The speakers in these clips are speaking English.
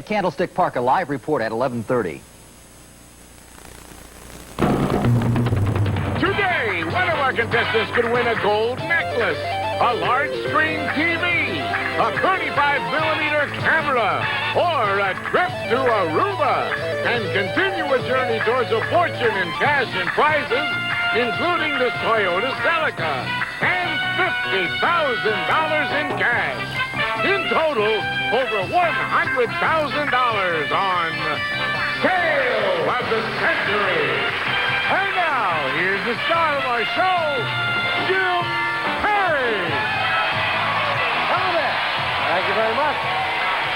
Candlestick Park, a live report at 11:30. Today, one of our contestants could win a gold necklace, a large screen TV, a 35mm camera, or a trip to Aruba, and continue a journey towards a fortune in cash and prizes, including the Toyota Celica, and $50,000 in cash. In total, over $100,000 on Tale of the Century. And now, here's the star of our show, Jim Perry. Hello there. Thank you very much.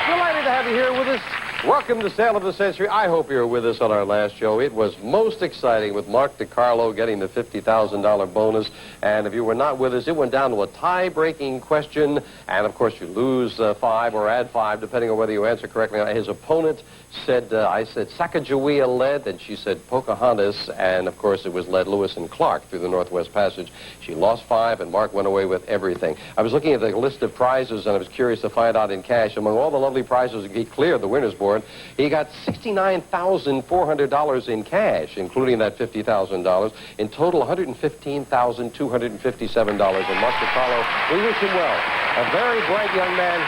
Delighted to have you here with us. Welcome to Tale of the Century. I hope you were with us on our last show. It was most exciting with Mark DiCarlo getting the $50,000 bonus. And if you were not with us, it went down to a tie-breaking question. And, of course, you lose 5 or add 5, depending on whether you answer correctly. His opponent said, I said Sacagawea led, and she said Pocahontas. And, of course, it was led Lewis and Clark through the Northwest Passage. She lost 5, and Mark went away with everything. I was looking at the list of prizes, and I was curious to find out in cash. Among all the lovely prizes, he cleared the winner's board. He got $69,400 in cash, including that $50,000. In total, $115,257. And Mark DiCarlo, we wish him well. A very bright young man.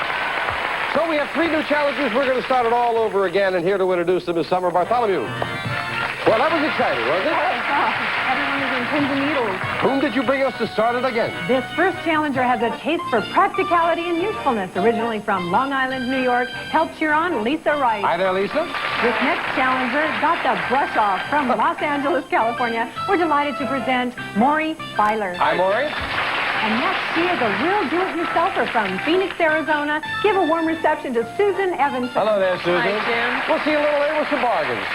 So we have 3 new challengers. We're going to start it all over again, and here to introduce them is Summer Bartholomew. Well, that was exciting, wasn't it? Everyone is in pins and needles. Whom did you bring us to start it again? This first challenger has a taste for practicality and usefulness. Originally from Long Island, New York, help cheer on Lisa Wright. Hi there, Lisa. This next challenger got the brush off from Los Angeles, California. We're delighted to present Morrie Filer. Hi, Morrie. And next, she is a real do-it-yourselfer from Phoenix, Arizona. Give a warm reception to Susan Evanson. Hello there, Susan. Hi, Jim. We'll see you a little later with some bargains.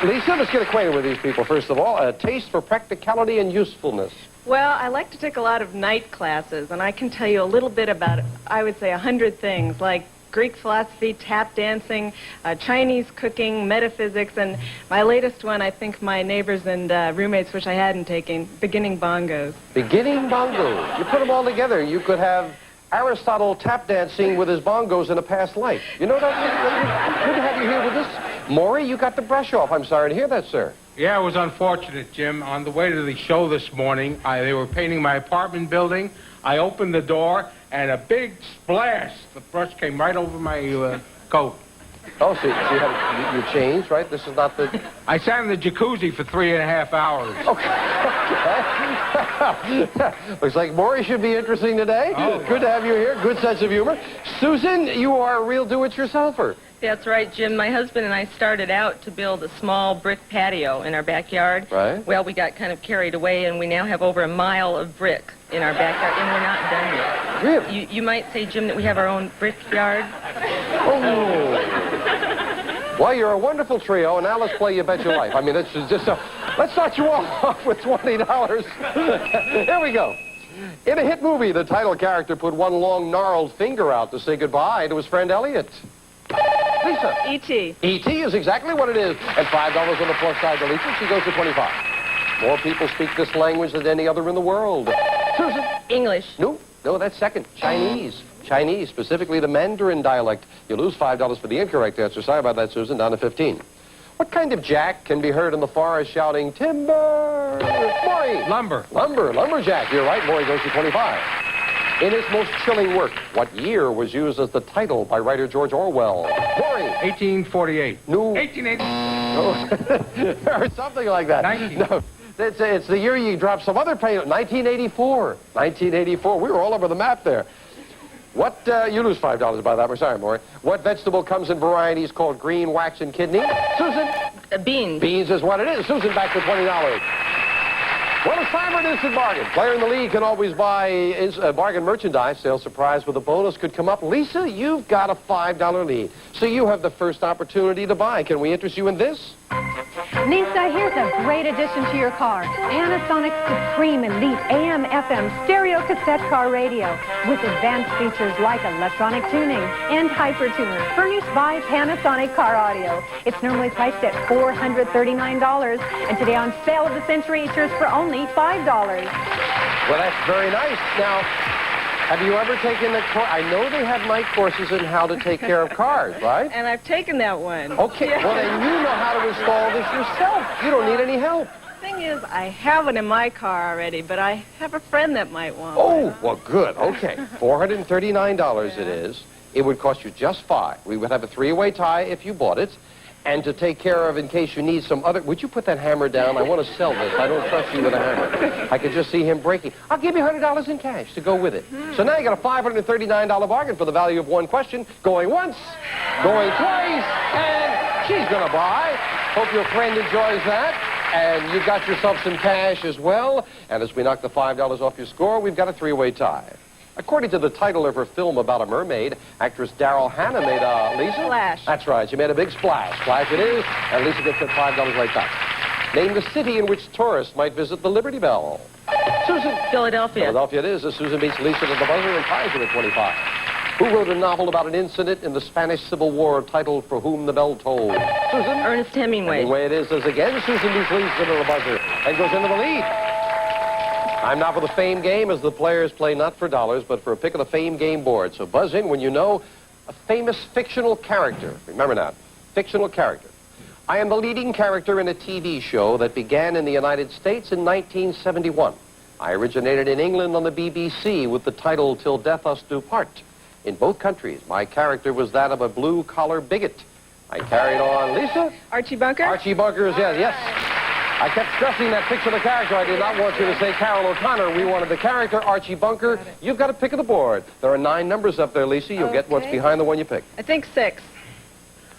Lisa, let's get acquainted with these people, first of all. A taste for practicality and usefulness. Well, I like to take a lot of night classes, and I can tell you a little bit about, I would say, 100 things, like Greek philosophy, tap dancing, Chinese cooking, metaphysics, and my latest one, I think my neighbors and roommates wish I hadn't taken, beginning bongos. Beginning bongos. You put them all together, you could have Aristotle tap dancing with his bongos in a past life. You know that? Good to have you here with us. Morrie, you got the brush off. I'm sorry to hear that, sir. Yeah, it was unfortunate, Jim. On the way to the show this morning, they were painting my apartment building. I opened the door, and a big splash. The brush came right over my coat. Oh, so you changed, right? This is not the... I sat in the jacuzzi for 3.5 hours. Okay. Looks like Morrie should be interesting today. Oh, good to have you here. Good sense of humor. Susan, you are a real do-it-yourselfer. That's right, Jim. My husband and I started out to build a small brick patio in our backyard. Right. Well, we got kind of carried away, and we now have over 1 mile of brick in our backyard, and we're not done yet. Really? You might say, Jim, that we have our own brick yard. Oh. Well, you're a wonderful trio, and now let's play You Bet Your Life. I mean, let's start you off with $20. Here we go. In a hit movie, the title character put one long, gnarled finger out to say goodbye to his friend Elliot. Lisa. E.T. E.T. is exactly what it is. And $5 on the plus side to Lisa. She goes to 25. More people speak this language than any other in the world. Susan. English. No, that's second. Chinese. Chinese, specifically the Mandarin dialect. You lose $5 for the incorrect answer. Sorry about that, Susan. Down to 15. What kind of jack can be heard in the forest shouting, timber? Morrie. Lumber. Lumberjack. You're right. Morrie goes to 25. In his most chilling work, what year was used as the title by writer George Orwell? Morrie. 1848. No. 1880. No. Or something like that. 19. No. It's the year you dropped some other paint. 1984. 1984. We were all over the map there. What, you lose $5 by that. We're sorry, Morrie. What vegetable comes in varieties called green, wax, and kidney? Susan? Beans. Beans is what it is. Susan, back to $20. Well, it's time for an instant bargain. Player in the league can always buy bargain merchandise. Sales surprise with a bonus could come up. Lisa, you've got a $5 lead. So you have the first opportunity to buy. Can we interest you in this? Lisa, here's a great addition to your car. Panasonic's Supreme Elite AM/FM stereo cassette car radio with advanced features like electronic tuning and hypertuner furnished by Panasonic Car Audio. It's normally priced at $439, and today on Sale of the Century, it's yours for only $5. Well, that's very nice. Now, Have you ever taken the course? I know they have night courses in how to take care of cars, right? And I've taken that one. Okay, well then you know how to install this yourself. You don't need any help. Thing is, I have one in my car already, but I have a friend that might want Oh, one. well, good. Okay, $439 it is. It would cost you just $5. We would have a three-way tie if you bought it. And to take care of in case you need some other... Would you put that hammer down? I want to sell this. I don't trust you with a hammer. I could just see him breaking. I'll give you $100 in cash to go with it. So now you got a $539 bargain for the value of one question. Going once, going twice, and she's going to buy. Hope your friend enjoys that. And you got yourself some cash as well. And as we knock the $5 off your score, we've got a three-way tie. According to the title of her film about a mermaid, actress Daryl Hannah made Lisa? Splash. That's right. She made a big splash. Splash it is. And Lisa gets that $5 right back. Name the city in which tourists might visit the Liberty Bell. Susan. Philadelphia. Philadelphia it is. Susan beats Lisa to the buzzer and ties her at 25. Who wrote a novel about an incident in the Spanish Civil War titled For Whom the Bell Tolled? Susan? Ernest Hemingway. Hemingway it is. As again, Susan beats Lisa to the buzzer and goes into the lead. I'm now for the Fame game, as the players play not for dollars, but for a pick of the Fame game board. So buzz in when you know a famous fictional character. Remember now, fictional character. I am the leading character in a TV show that began in the United States in 1971. I originated in England on the BBC with the title Till Death Us Do Part. In both countries, my character was that of a blue-collar bigot. I carried on, Lisa? Archie Bunker? Archie Bunker is, yes. I kept stressing that fictional character. I did not want you to say Carol O'Connor. We wanted the character, Archie Bunker. You've got a pick of the board. There are 9 numbers up there, Lisa. You'll get what's behind the one you pick. I think 6.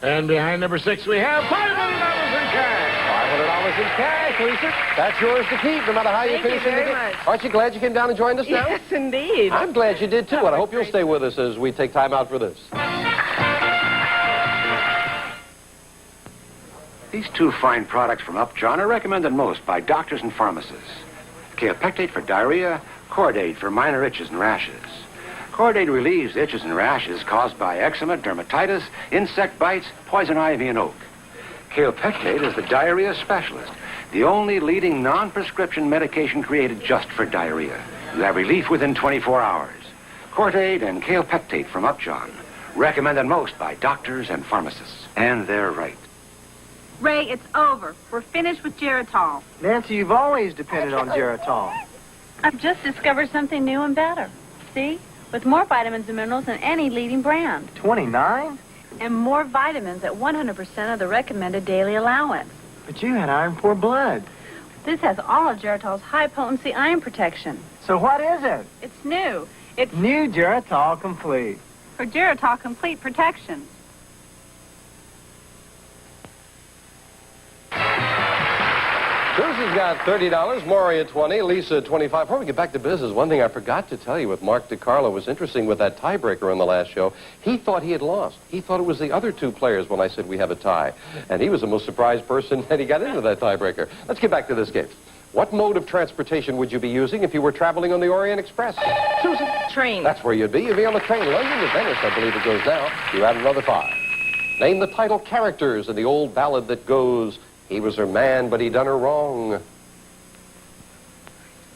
And behind number 6, we have $500 in cash. $500 in cash, Lisa. That's yours to keep, no matter how you Thank you finish in the very game. much. Aren't you glad you came down and joined us now? Yes, indeed. I'm glad you did, too, and I hope you'll stay with us as we take time out for this. These 2 fine products from Upjohn are recommended most by doctors and pharmacists. Kaopectate for diarrhea, Cordate for minor itches and rashes. Cordate relieves itches and rashes caused by eczema, dermatitis, insect bites, poison ivy, and oak. Kaopectate is the diarrhea specialist, the only leading non-prescription medication created just for diarrhea. You have relief within 24 hours. Cordate and Kaopectate from Upjohn, recommended most by doctors and pharmacists. And they're right. Ray, it's over. We're finished with Geritol. Nancy, you've always depended on Geritol. I've just discovered something new and better. See? With more vitamins and minerals than any leading brand. 29? And more vitamins at 100% of the recommended daily allowance. But you had iron poor blood. This has all of Geritol's high-potency iron protection. So what is it? It's new. It's New Geritol Complete. for Geritol Complete Protection. Susan's got $30, Morrie at 20, Lisa at 25. Before we get back to business, one thing I forgot to tell you with Mark DiCarlo was interesting with that tiebreaker on the last show. He thought he had lost. He thought it was the other 2 players when I said we have a tie. And he was the most surprised person that he got into that tiebreaker. Let's get back to this game. What mode of transportation would you be using if you were traveling on the Orient Express? Susan? Train. That's where you'd be. You'd be on the train. London to Venice, I believe it goes now. You add another 5. Name the title characters in the old ballad that goes, he was her man, but he done her wrong.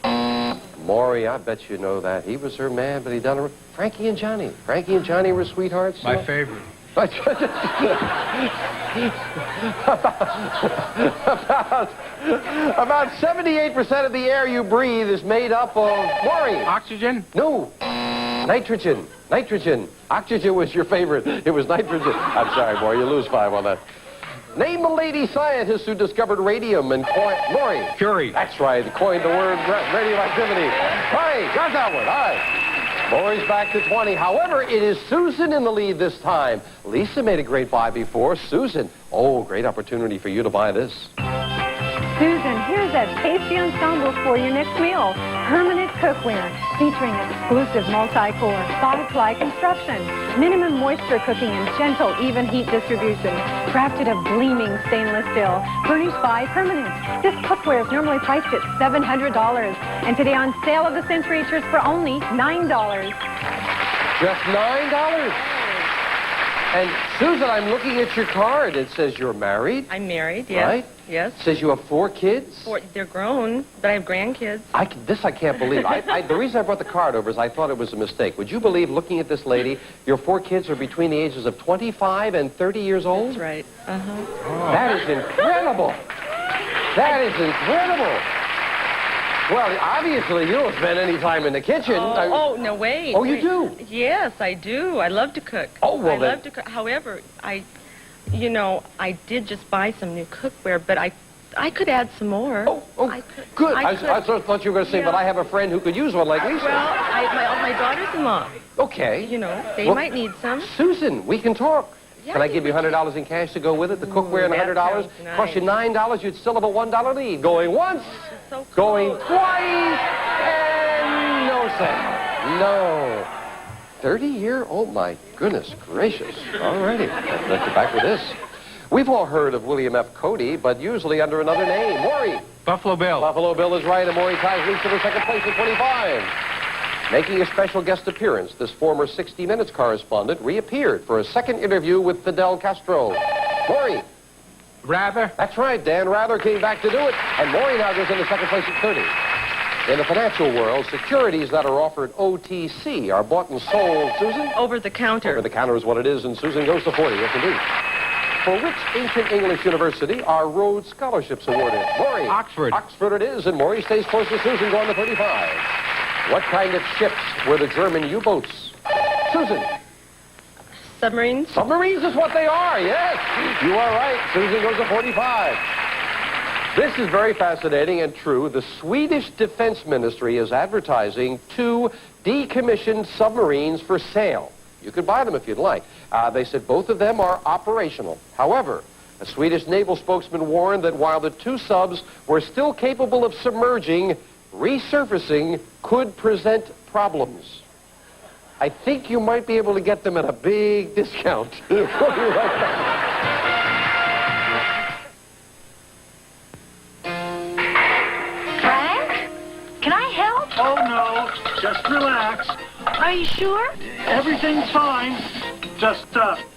Morrie, I bet you know that. He was her man, but he done her... Frankie and Johnny. Frankie and Johnny were sweethearts. My favorite. about 78% of the air you breathe is made up of Morrie. Oxygen? No. Nitrogen. Nitrogen. Oxygen was your favorite. It was nitrogen. I'm sorry, Morrie. You lose 5 on that. Name the lady scientist who discovered radium and coined... Morrie. Curie. That's right. Coined the word radioactivity. Right. Got that one. All right. Morrie's back to 20. However, it is Susan in the lead this time. Lisa made a great buy before. Susan. Oh, great opportunity for you to buy this. Susan, here's a tasty ensemble for your next meal. Permanent cookware, featuring exclusive multi-core, 5-ply construction, minimum moisture cooking, and gentle, even heat distribution. Crafted of gleaming stainless steel, furnished by Permanent. This cookware is normally priced at $700, and today on Sale of the Century, it's for only $9. Just $9. And Susan, I'm looking at your card. It says you're married. I'm married, yes. Right? Yes. It says you have 4 kids. They're grown, but I have grandkids. This I can't believe. The reason I brought the card over is I thought it was a mistake. Would you believe, looking at this lady, your 4 kids are between the ages of 25 and 30 years old? That's right. That is incredible. That is incredible. Well, obviously, you don't spend any time in the kitchen. No, wait. Oh, you do? Yes, I do. I love to cook. Oh, well, I love to cook. However, I did just buy some new cookware, but I could add some more. Oh, good. I thought you were going to say, but I have a friend who could use one like Lisa. Well, my daughter's-in-law. Okay. They might need some. Susan, we can talk. Yeah, Can I give you $100 in cash to go with it? The cookware and $100? sounds nice. Cost you $9, you'd still have a $1 lead. Going once, So cool. going twice, and no sale. No. 30-year? Oh, my goodness gracious. All righty. Let's get back with this. We've all heard of William F. Cody, but usually under another name. Morrie. Buffalo Bill. Buffalo Bill is right, and Morrie ties Lisa for second place at 25. Making a special guest appearance, this former 60 Minutes correspondent reappeared for a second interview with Fidel Castro. Morrie. Rather. That's right, Dan Rather came back to do it, and Morrie now goes into second place at 30. In the financial world, securities that are offered OTC are bought and sold, Susan? Over the counter. Over the counter is what it is, and Susan goes to 40. Yes, indeed. For which ancient English university are Rhodes Scholarships awarded? Morrie. Oxford. Oxford it is, and Morrie stays close to Susan, going to 35. What kind of ships were the German U-boats? Susan. Submarines. Submarines is what they are, yes. You are right. Susan goes to 45. This is very fascinating and true. The Swedish Defense Ministry is advertising 2 decommissioned submarines for sale. You could buy them if you'd like. They said both of them are operational. However, a Swedish naval spokesman warned that while the 2 subs were still capable of submerging, resurfacing could present problems. I think you might be able to get them at a big discount. We'll be right back. Frank? Can I help? Oh, no. Just relax. Are you sure? Everything's fine. Just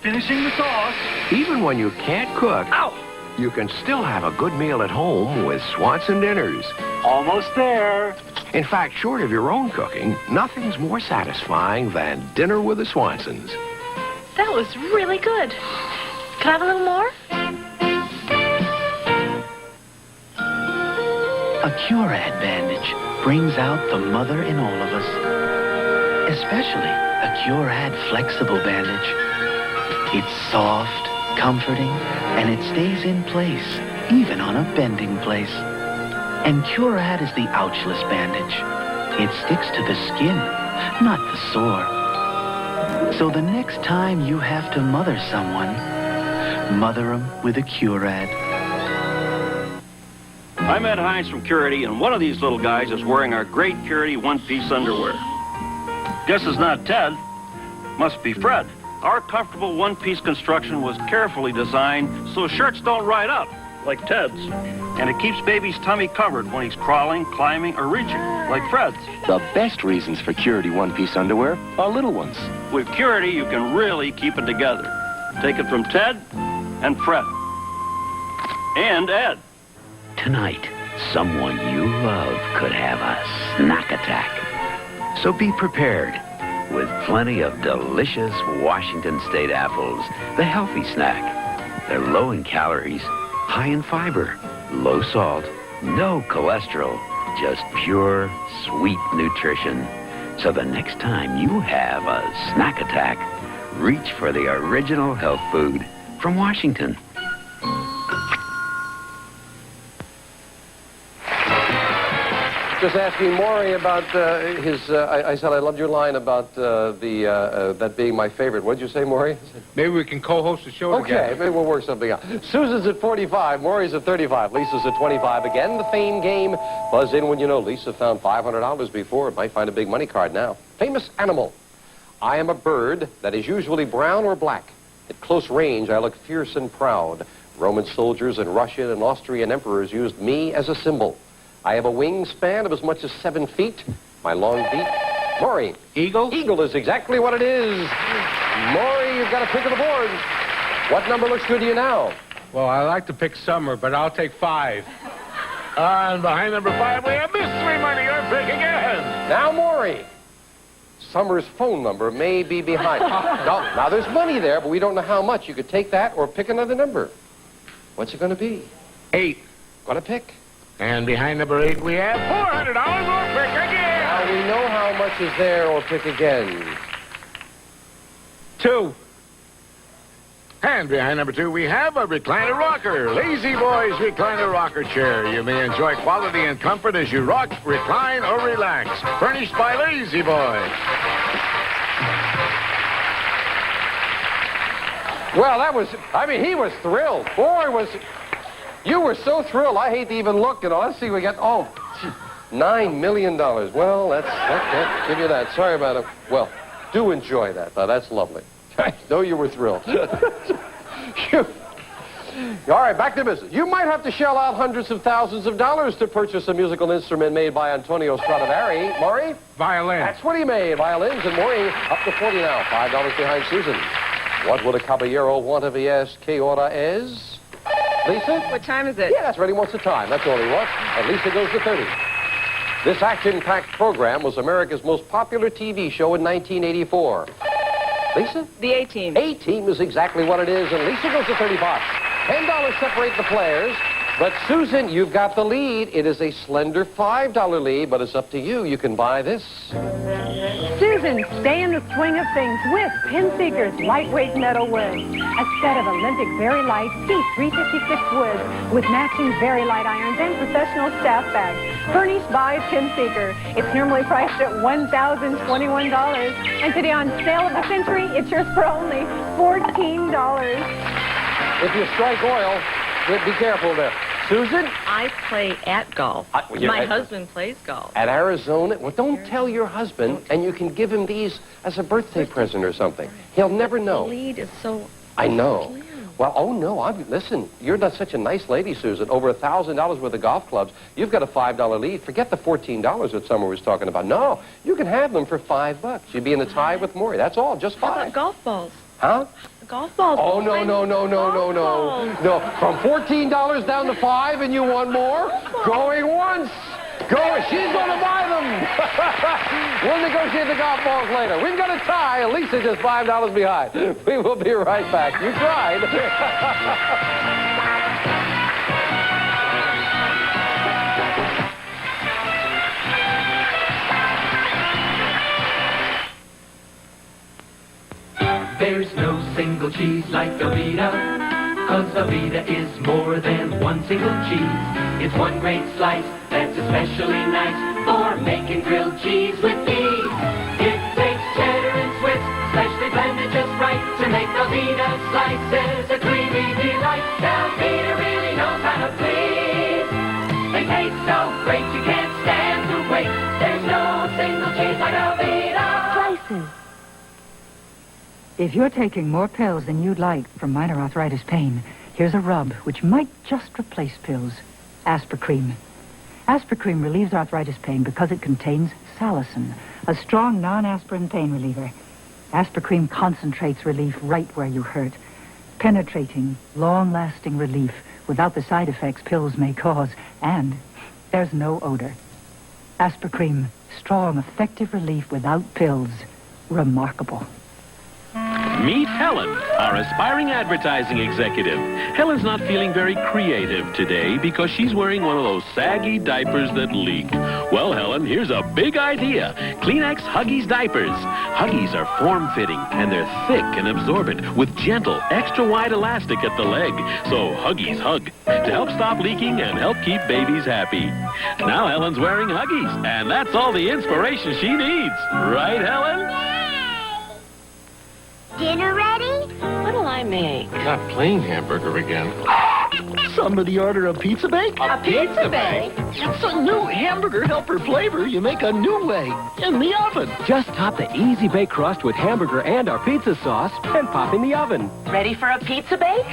finishing the sauce. Even when you can't cook, you can still have a good meal at home with Swanson Dinners. Almost there. In fact, short of your own cooking, nothing's more satisfying than dinner with the Swansons. That was really good. Can I have a little more? A Curad bandage brings out the mother in all of us. Especially a Curad flexible bandage. It's soft, comforting, and it stays in place, even on a bending place. And Curad is the ouchless bandage. It sticks to the skin, not the sore. So the next time you have to mother someone, mother 'em with a Curad. I'm Ed Hines from Curity, and one of these little guys is wearing our great Curity one-piece underwear. Guess it's not Ted. Must be Fred. Our comfortable one-piece construction was carefully designed so shirts don't ride up, like Ted's. And it keeps baby's tummy covered when he's crawling, climbing, or reaching, like Fred's. The best reasons for Curity one-piece underwear are little ones. With Curity, you can really keep it together. Take it from Ted and Fred. And Ed. Tonight, someone you love could have a snack attack. So be prepared with plenty of delicious Washington State apples, the healthy snack. They're low in calories, high in fiber, low salt, no cholesterol, just pure, sweet nutrition. So the next time you have a snack attack, reach for the original health food from Washington. Just asking Morrie about his... I said I loved your line about that being my favorite. What did you say, Morrie? Maybe we can co-host the show together. Okay, maybe we'll work something out. Susan's at 45, Morrie's at 35, Lisa's at 25. Again, the fame game. Buzz in when you know Lisa found $500 before. Might find a big money card now. Famous animal. I am a bird that is usually brown or black. At close range, I look fierce and proud. Roman soldiers and Russian and Austrian emperors used me as a symbol. I have a wingspan of as much as 7 feet. My long beak. Morrie. Eagle? Eagle is exactly what it is. Morrie you've got a pick of the board. What number looks good to you now? Well, I like to pick Summer, but I'll take 5. And behind number 5, we have mystery money. Your pick again. Now, Morrie. Summer's phone number may be behind. Now, there's money there, but we don't know how much. You could take that or pick another number. What's it going to be? 8. Gonna pick. And behind number 8, we have $400. Or pick again. Now, we know how much is there or pick again. 2. And behind number 2, we have a recliner rocker. Lazy Boy's recliner rocker chair. You may enjoy quality and comfort as you rock, recline, or relax. Furnished by Lazy Boy. Well, he was thrilled. Boy, you were so thrilled. I hate to even look. Let's see, we got, $9 million. Well, let's give you that. Sorry about it. Well, do enjoy that, though. That's lovely. I know you were thrilled. All right, back to business. You might have to shell out hundreds of thousands of dollars to purchase a musical instrument made by Antonio Stradivari. Morrie? Violin. That's what he made, violins. And Morrie, up to 40 now. $5 behind Susan. What would a caballero want if he asked, ¿Qué hora es? Lisa? What time is it? Yeah, that's right. He wants the time. That's all he wants. And Lisa goes to 30. This action-packed program was America's most popular TV show in 1984. Lisa? The A-Team. A-Team is exactly what it is, and Lisa goes to 35. $10 separate the players, but Susan, you've got the lead. It is a slender $5 lead, but it's up to you. You can buy this. Susan, stay in the swing of things with Pin Seeker's lightweight metal wood. A set of Olympic Very Light C356 woods with matching Very Light irons and professional staff bags. Furnished by Pin Seeker. It's normally priced at $1,021. And today on Sale of the Century, it's yours for only $14. If you strike oil, be careful there. Susan? I play at golf. My husband plays golf. At Arizona? Well, don't tell your husband, and you can give him these as a birthday present or something. He'll never know. The lead is so... I know. Well, listen, you're not such a nice lady, Susan. Over $1,000 worth of golf clubs. You've got a $5 lead. Forget the $14 that Summer was talking about. No, you can have them for $5. You'd be in the tie with Morrie. That's all, just $5. How about golf balls? Huh? Golf balls. Oh, no. No, from $14 down to $5 and you want more? Going once. She's going to buy them. We'll negotiate the golf balls later. We've got a tie. Lisa just $5 behind. We will be right back. You tried. There's no single cheese like Velveeta, 'cause Velveeta is more than one single cheese. It's one great slice that's especially nice for making grilled cheese with ease. It takes cheddar and Swiss, specially blended just right to make Velveeta slices a creamy delight. Velveeta really knows how to please. They taste so great you can't stand to wait. There's no single cheese like Velveeta. Slices. If you're taking more pills than you'd like for minor arthritis pain, here's a rub which might just replace pills. Aspercreme. Aspercreme relieves arthritis pain because it contains salicin, a strong non-aspirin pain reliever. Aspercreme concentrates relief right where you hurt, penetrating, long-lasting relief without the side effects pills may cause, and there's no odor. Aspercreme, strong, effective relief without pills. Remarkable. Meet Helen, our aspiring advertising executive. Helen's not feeling very creative today because she's wearing one of those saggy diapers that leak. Well, Helen, here's a big idea. Kleenex Huggies diapers. Huggies are form-fitting, and they're thick and absorbent with gentle, extra-wide elastic at the leg. So Huggies hug to help stop leaking and help keep babies happy. Now Helen's wearing Huggies, and that's all the inspiration she needs. Right, Helen? Dinner ready? What'll I make? Not plain hamburger again. Somebody order a pizza bake? A pizza bake? It's a new hamburger helper flavor you make a new way, in the oven. Just top the easy bake crust with hamburger and our pizza sauce and pop in the oven. Ready for a pizza bake?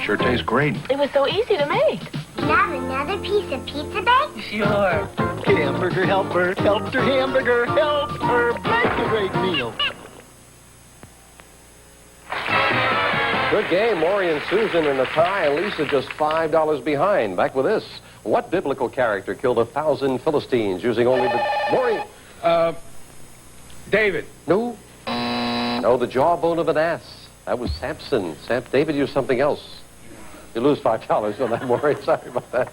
Sure tastes great. It was so easy to make. Now another piece of pizza bake? Sure. Hamburger helper helped her hamburger help her make a great meal. Good game. Morrie and Susan in a tie, and Lisa just $5 behind. Back with this. What biblical character killed 1,000 Philistines using only the... Morrie. David. No. No, the jawbone of an ass. That was Samson. David used something else. You lose $5 on that, Morrie. Sorry about that.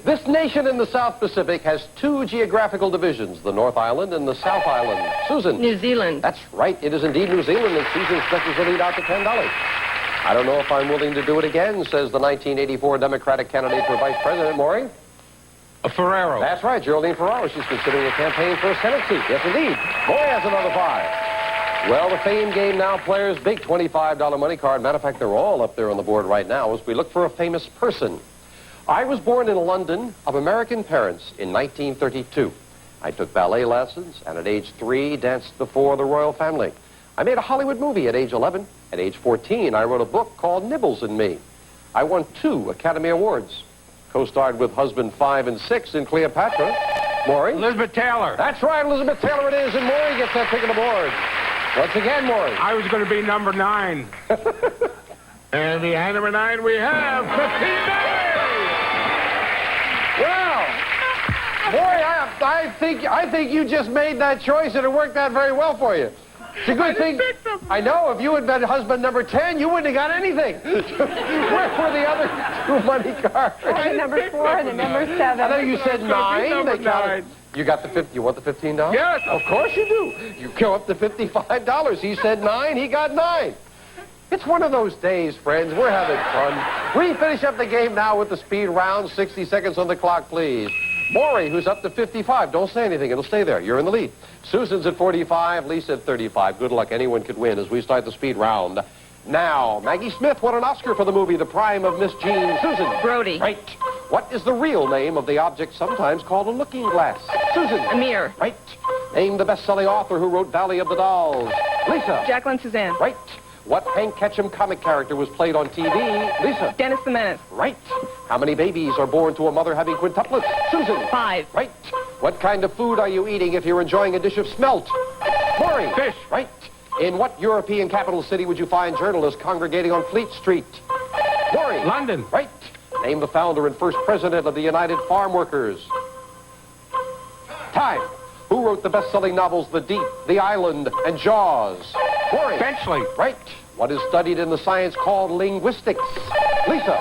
This nation in the South Pacific has 2 geographical divisions, the North Island and the South Island. Susan. New Zealand. That's right. It is indeed New Zealand, and Susan stretches the lead out to $10. I don't know if I'm willing to do it again, says the 1984 Democratic candidate for Vice President, Morrie. Ferrero. That's right, Geraldine Ferraro. She's considering a campaign for a Senate seat. Yes, indeed. Morrie has another $5. Well, the Fame Game Now players' big $25 money card. Matter of fact, they're all up there on the board right now as we look for a famous person. I was born in London of American parents in 1932. I took ballet lessons and at age 3 danced before the royal family. I made a Hollywood movie at age 11. At age 14, I wrote a book called Nibbles and Me. I won 2 Academy Awards. Co-starred with husband 5 and 6 in Cleopatra. Morrie? Elizabeth Taylor. That's right, Elizabeth Taylor it is, and Morrie gets that pick of the board. Once again, Morrie. I was going to be number 9. And the number 9 we have, $15. Well, Morrie, I think you just made that choice and it worked out very well for you. It's a good thing. I know, if you had been husband number 10, you wouldn't have got anything. Where were the other 2 money cards? The number 4 and the number 7. I know you said 9. They counted. 9. You got the 50. You want the $15? Yes. Of course you do. You go up to $55. He said 9. He got 9. It's one of those days, friends. We're having fun. We finish up the game now with the speed round. 60 seconds on the clock, please. Morrie, who's up to 55. Don't say anything. It'll stay there. You're in the lead. Susan's at 45. Lisa at 35. Good luck. Anyone could win as we start the speed round. Now, Maggie Smith won an Oscar for the movie The Prime of Miss Jean. Susan. Brody. Right. What is the real name of the object sometimes called a looking glass? Susan. A mirror. Right. Name the best-selling author who wrote Valley of the Dolls. Lisa. Jacqueline Suzanne. Right. What Hank Ketchum comic character was played on TV? Lisa. Dennis the Menace. Right. How many babies are born to a mother having quintuplets? Susan. 5. Right. What kind of food are you eating if you're enjoying a dish of smelt? Morrie. Fish. Right. In what European capital city would you find journalists congregating on Fleet Street? Morrie. London. Right. Name the founder and first president of the United Farm Workers. Time. Who wrote the best-selling novels The Deep, The Island, and Jaws? Morrie. Benchley. Right. What is studied in the science called linguistics? Lisa.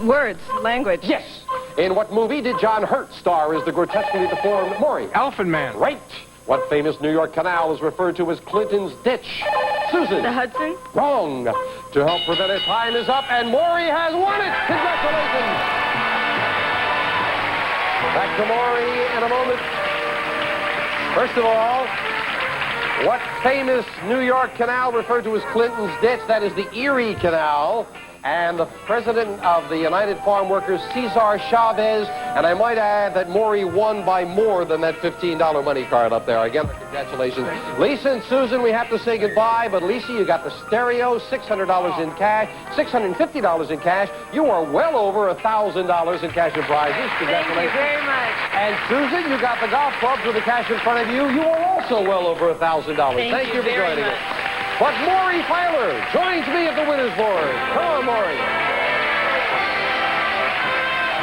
Words. Language. Yes. In what movie did John Hurt star as the grotesquely deformed Morrie? Elephant Man. Right. What famous New York canal is referred to as Clinton's Ditch? Susan. The Hudson. Wrong. To help prevent it, time is up, and Morrie has won it. Congratulations. Back to Morrie in a moment. First of all, what famous New York canal referred to as Clinton's Ditch? That is the Erie Canal. And the president of the United Farm Workers, Cesar Chavez. And I might add that Morrie won by more than that $15 money card up there. Again, congratulations. Lisa and Susan, we have to say goodbye. But Lisa, you got the stereo, $600 in cash, $650 in cash. You are well over $1,000 in cash and prizes. Congratulations. Thank you very much. And Susan, you got the golf clubs with the cash in front of you. You are also well over $1,000. Thank you for joining us. But Morrie Filer joins me at the winner's board. Come on, Morrie.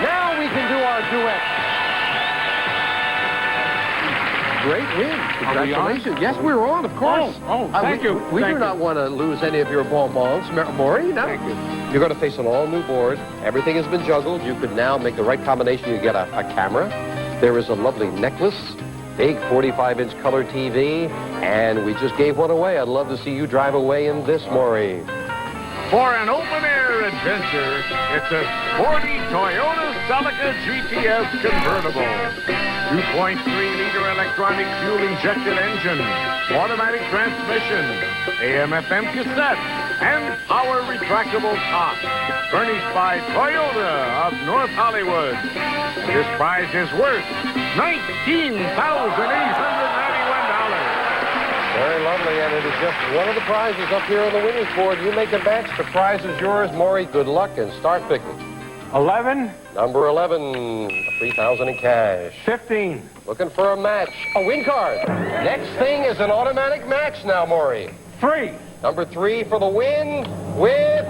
Now we can do our duet. Great win. Congratulations. Yes, we're on, of course. Thank you. We Thank do not want to lose any of your bonbons. Morrie, no. Thank you. You're going to face an all-new board. Everything has been juggled. You could now make the right combination. You get a camera. There is a lovely necklace. Big 45-inch color TV, and we just gave one away. I'd love to see you drive away in this, Morrie. For an open-air adventure, it's a sporty Toyota Celica GTS convertible. 2.3-liter electronic fuel-injected engine, automatic transmission, AM/FM cassette, and power retractable top. Furnished by Toyota of North Hollywood. This prize is worth $19,891. Very lovely, and it is just one of the prizes up here on the winner's board. You make a match, the prize is yours. Morrie, good luck, and start picking. 11. Number 11, $3,000 in cash. 15. Looking for a match. A win card. Next thing is an automatic match now, Morrie. 3. Number 3 for the win with...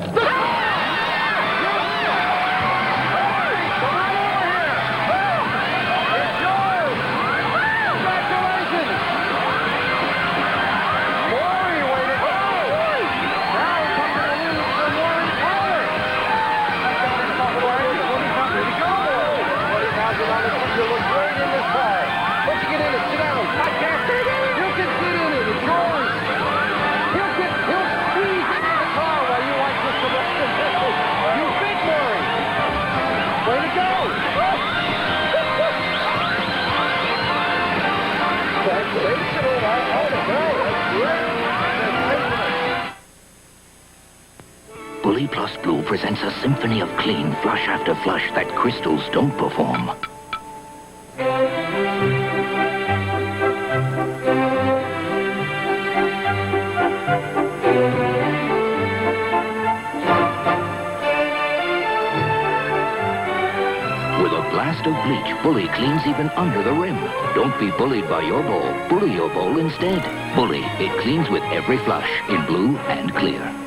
Bully Plus Blue presents a symphony of clean, flush after flush that crystals don't perform. With a blast of bleach, Bully cleans even under the rim. Don't be bullied by your bowl. Bully your bowl instead. Bully, it cleans with every flush in blue and clear.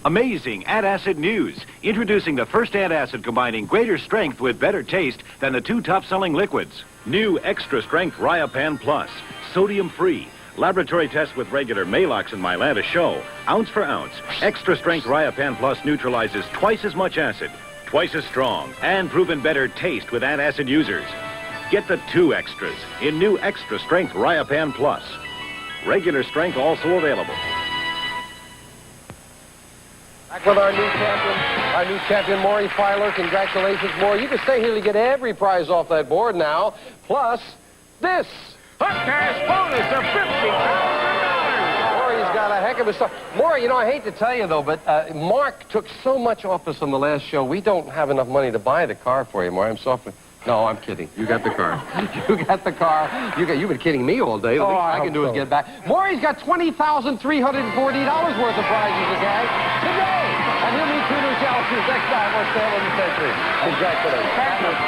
Amazing antacid news. Introducing the first antacid combining greater strength with better taste than the 2 top-selling liquids. New Extra Strength Riopan Plus. Sodium-free. Laboratory tests with regular Malox and Mylanta show, ounce for ounce, Extra Strength Riopan Plus neutralizes twice as much acid, twice as strong, and proven better taste with antacid users. Get the 2 extras in new Extra Strength Riopan Plus. Regular strength also available. Back with our new champion, Morrie Filer. Congratulations, Morrie. You can stay here to get every prize off that board now, plus this. A cash bonus of $50,000. Morrie's got a heck of a start. Morrie, you know, I hate to tell you, though, but Mark took so much off us on the last show, we don't have enough money to buy the car for you, Morrie. I'm sorry. No, I'm kidding. You got the car. You got the car. You've been kidding me all day. The least I can do is get back. Morrie's got $20,340 worth of prizes to gag today. And he'll meet two new challengers next time on Sale of the Century. Congratulations.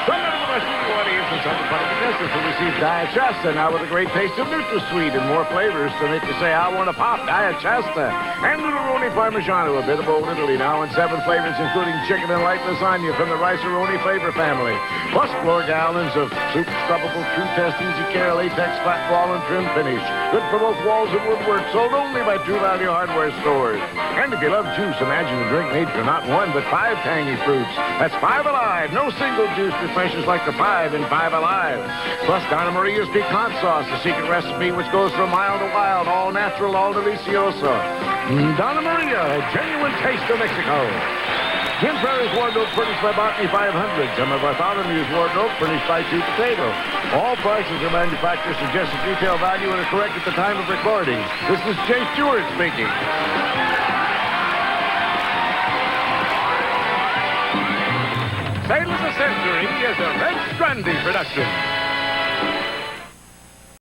Some of the studio audience and some of the funny contestants will receive Diet Shasta now with a great taste of NutraSweet and more flavors to make you say, I want to pop Diet Shasta. And Little-Roni Parmigiano, a bit of old Italy now in 7 flavors, including chicken and light lasagna from the Rice-A-Roni flavor family. Plus 4 gallons of super scrubbable True Test Easy Care latex flat wall and trim finish. Good for both walls and woodwork, sold only by True Value Hardware stores. And if you love juice, imagine a drink made for not 1 but 5 tangy fruits. That's 5 Alive. No single juice refreshes like the 5 in 5 Alive. Plus Donna Maria's Piquant Sauce, the secret recipe which goes from mild to wild, all natural, all delicioso. Donna Maria, a genuine taste of Mexico. Jim Ferry's wardrobe furnished by Botany 500. Some of Bartholomew's wardrobe furnished by Sweet Potato. All prices are manufacturer suggested retail value and are correct at the time of recording. This is Jay Stewart speaking. Sale of the Century is a Red Strandy production.